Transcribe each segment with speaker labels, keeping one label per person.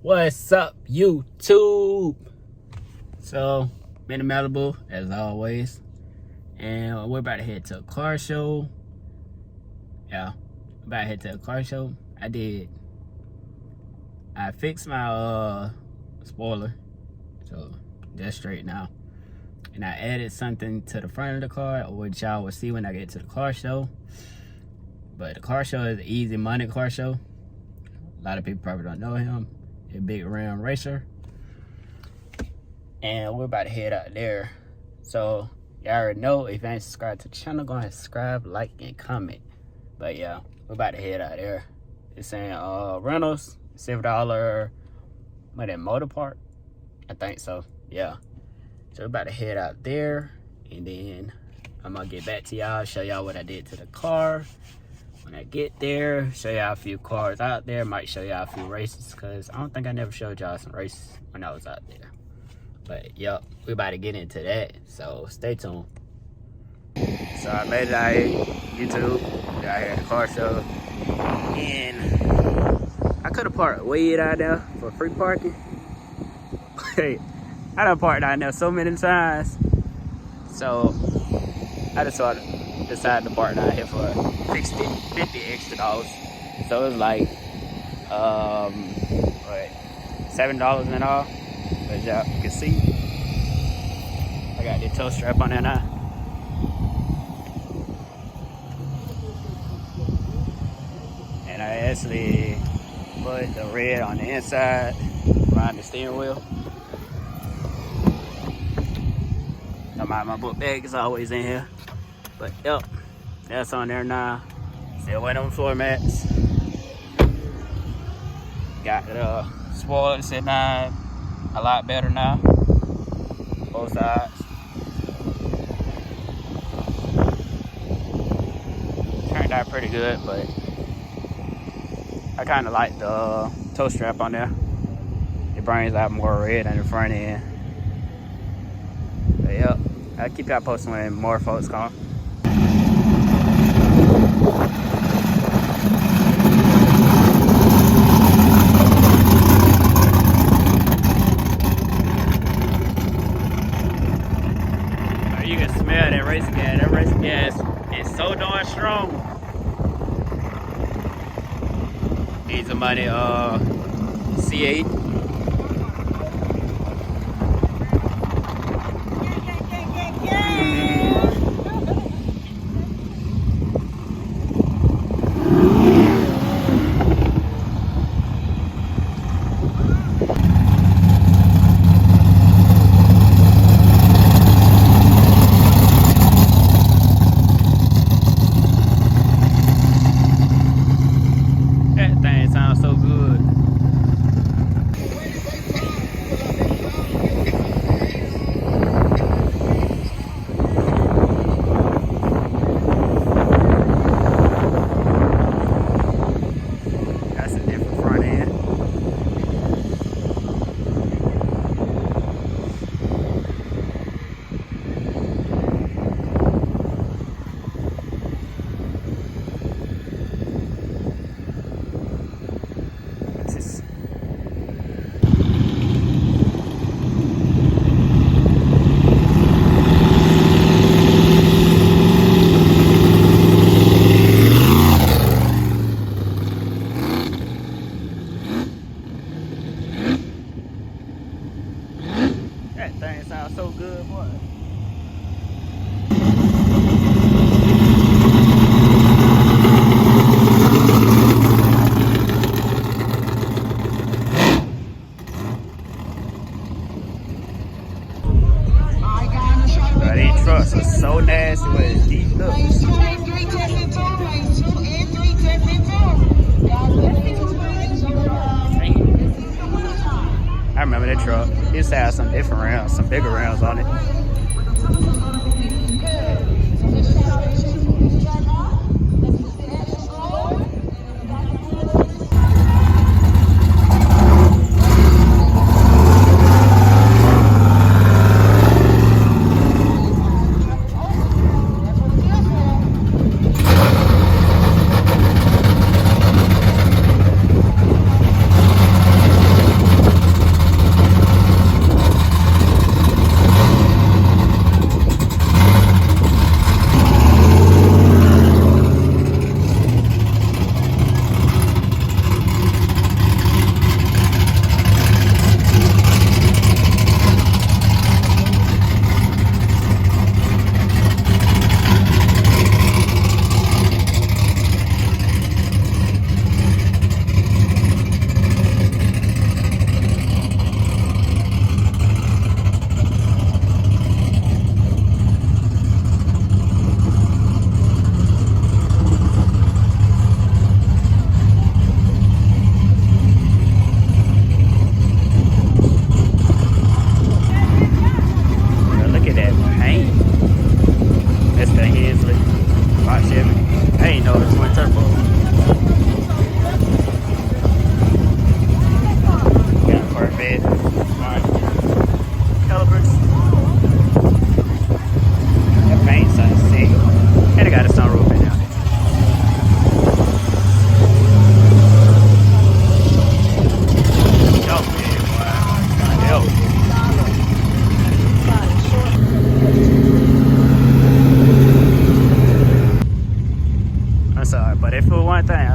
Speaker 1: What's up, YouTube? So, I'm in Malibu, as always. And we're about to head to a car show. Yeah, we're about to head to a car show. I fixed my spoiler. So, that's straight now. And I added something to the front of the car, which y'all will see when I get to the car show. But the car show is an easy money car show. A lot of people probably don't know him. A big ram racer. And we're about to head out there. So y'all already know, if you ain't subscribed to the channel, go ahead and subscribe, like, and comment. But yeah, we're about to head out there. It's saying rentals, $7 motor park. I think so. Yeah. So we're about to head out there, and then I'm gonna get back to y'all, show y'all what I did to the car. When I get there, show y'all a few cars out there. Might show y'all a few races, because I don't think I never showed y'all some races when I was out there. But yup, we about to get into that, so stay tuned. So I made it out here, YouTube. Got here at the car show. And I could have parked way out there for free parking. Hey, I done parked out there so many times. So I just decided to park down here for $50 extra. So it was like what, $7 in all. As y'all can see, I got the toe strap on there now. And I actually put the red on the inside around the steering wheel. My book bag is always in here. But yep, that's on there now. Still waiting on floor mats. Got the spoiler sitting down a lot better now. Both sides. Turned out pretty good, but I kind of like the toe strap on there. It brings out more red on the front end. But yep, I'll keep y'all posted when more folks come. You can smell that race gas. That race gas is so darn strong. Needs some money, C8. That thing sounds so good, boy. These trucks are so nasty with his deep look. I remember that truck. It used to have some different rounds, some bigger rounds on it.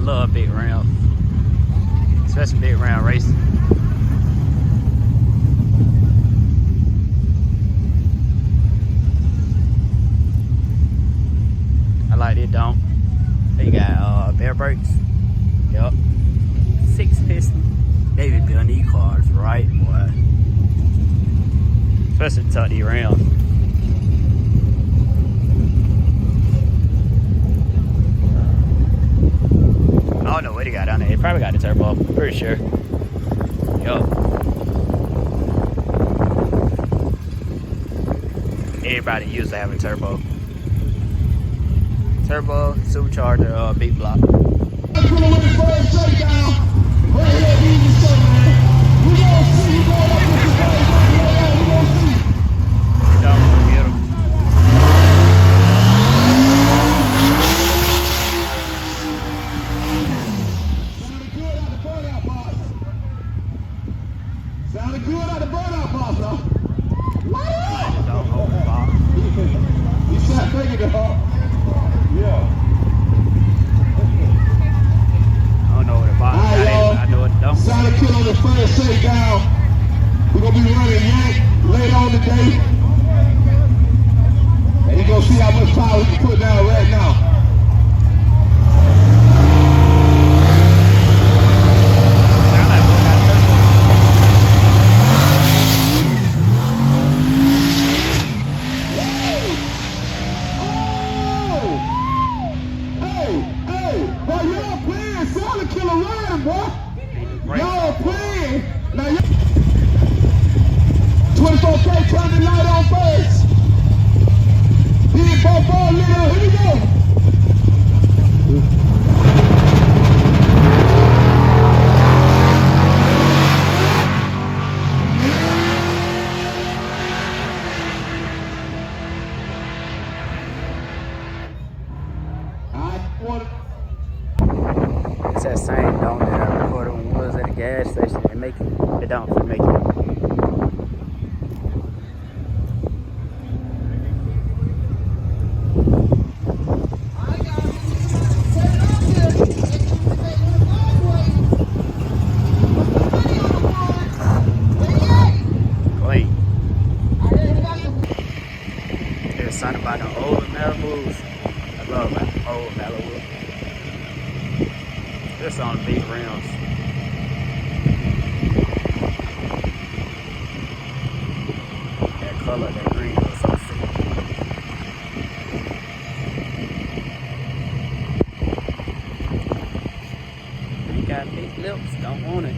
Speaker 1: love big rims, especially big rim racing. I like it, don't. They got bare brakes. Yup. 6 piston. They be building these cars right, boy. Especially to tuck these rims. I don't know what he got down there. He probably got the turbo. I'm pretty sure. Yup. Everybody used to have a turbo. Turbo, supercharger, big block.
Speaker 2: Sounded good at the burnout box, huh?
Speaker 1: Don't hold the box.
Speaker 2: You sound thinking it, huh? Yeah.
Speaker 1: I don't know what the box
Speaker 2: All right,
Speaker 1: is. I know it don't.
Speaker 2: Sounded kill on the first shakedown. We're gonna be running yank later on today. And you're gonna see how much power we can put down right now. Y'all playing. Now y'all 24K turn the light on first. Hit both all little. Here we go.
Speaker 1: It's that same dome that I recorded when we was at the gas station. They make it. They don't make it. Clean. There's something about them old Malibus. I love about the old Malibu. This on big rims. That color, that green was so sick. You got big lips, don't want it.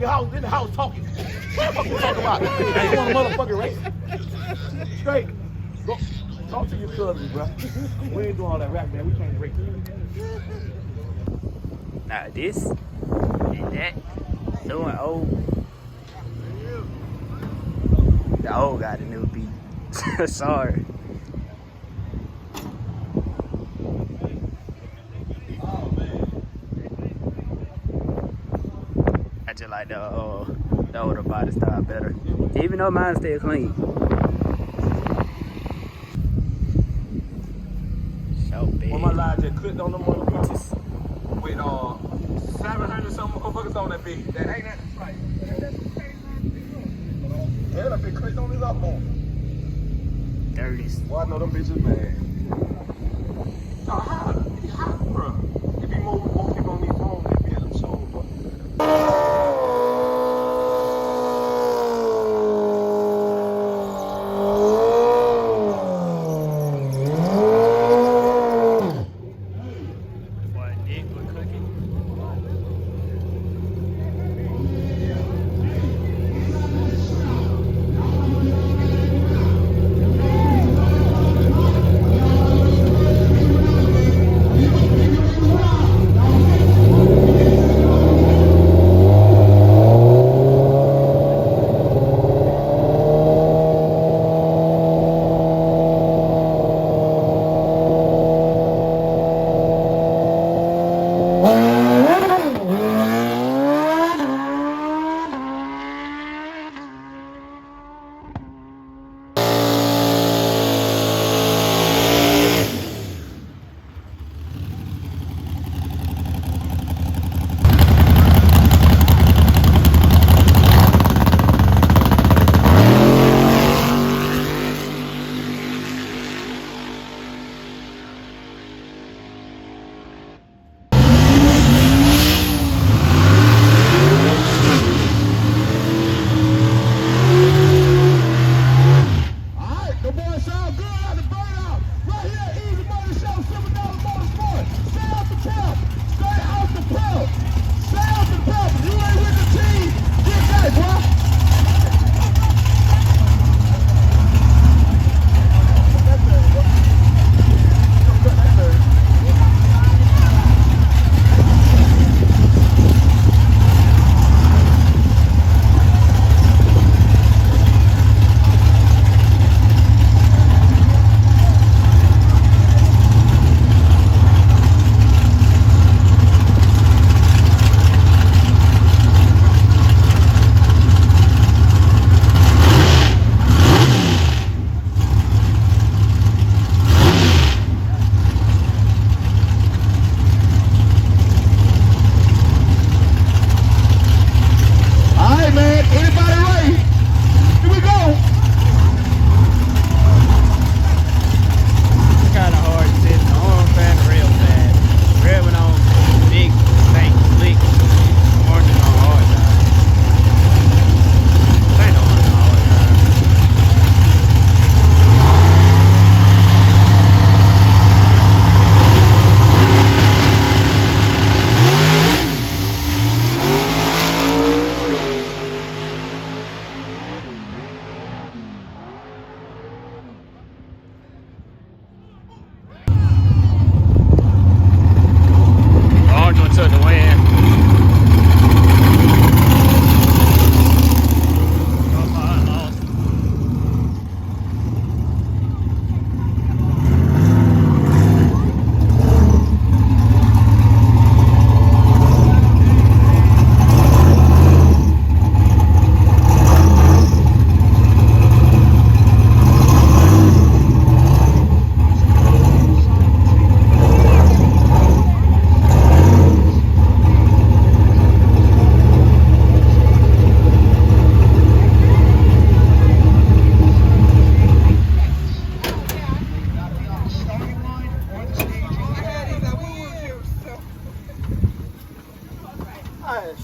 Speaker 2: motherfucking house, in the house talking. What the fuck you talking about? You want a motherfucking race? Straight. Go. Talk to your cousins, bro. We ain't doing all that rap, man. We can't race.
Speaker 1: Now this and that, new and old. The old got a new beat. Sorry. I just like the older body style better. Even though mine still clean. So big.
Speaker 2: When my live just clicked on them motherfuckers with 700 something motherfuckers on that bitch. That ain't that right. Yeah, that bitch clicked on his up on.
Speaker 1: 30s.
Speaker 2: Well, I know them bitches mad. How, bro? If you more people on these phones, they be at them shows, bro.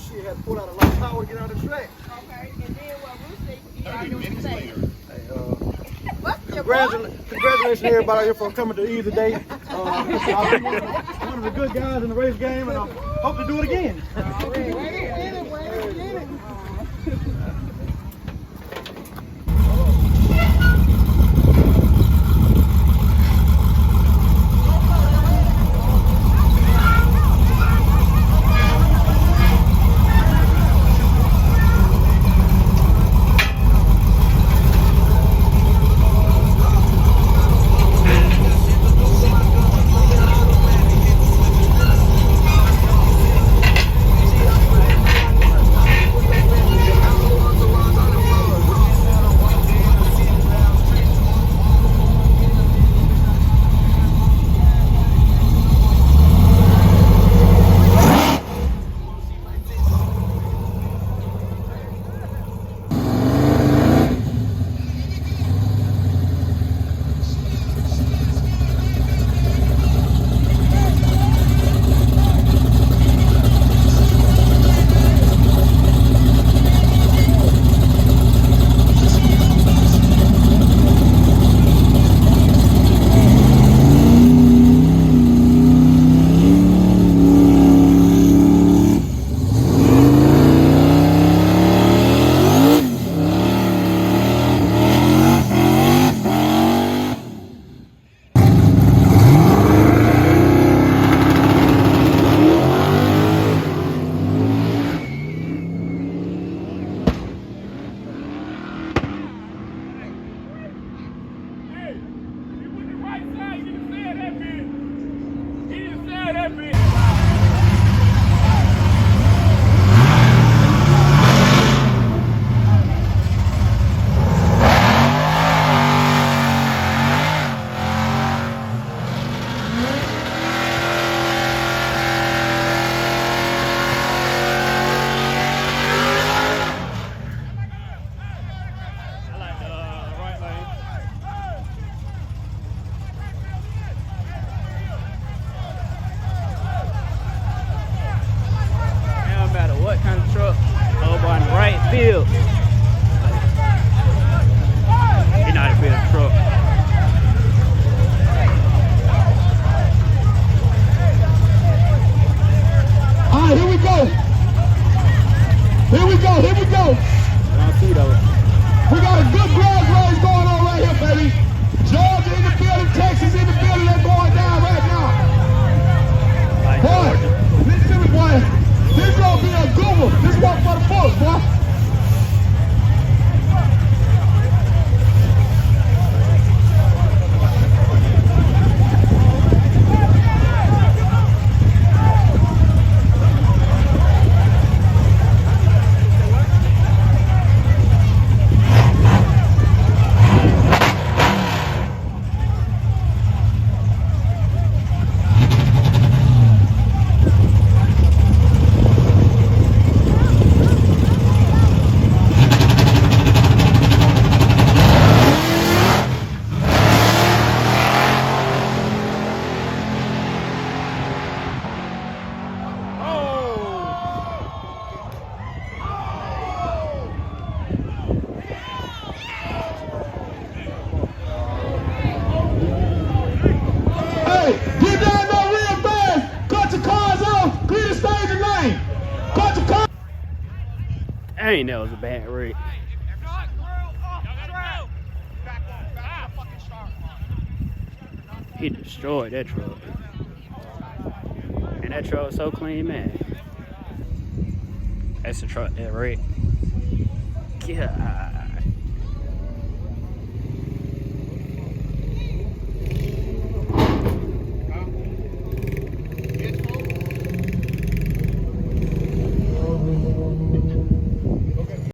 Speaker 2: Shit, had to pull out a lot of power to get out of the track.
Speaker 3: Okay, and then what Bruce said,
Speaker 2: Congratulations everybody out here for coming to Easy Day. I'm one of the good guys in the race game, and I hope to do it again.
Speaker 3: wait a minute.
Speaker 1: field. He not a big truck.
Speaker 2: All right, here we go. Here we go. Here we go. We got a good blood race going on right here, baby. Georgia in the building, Texas in the building. They're going down right now. Boy, listen to me, boy. This is gonna be a good one. This is one for the folks, boy.
Speaker 1: I ain't know it was a bad wreck. He destroyed that truck. And that truck was so clean, man. That's the truck that wrecked. God.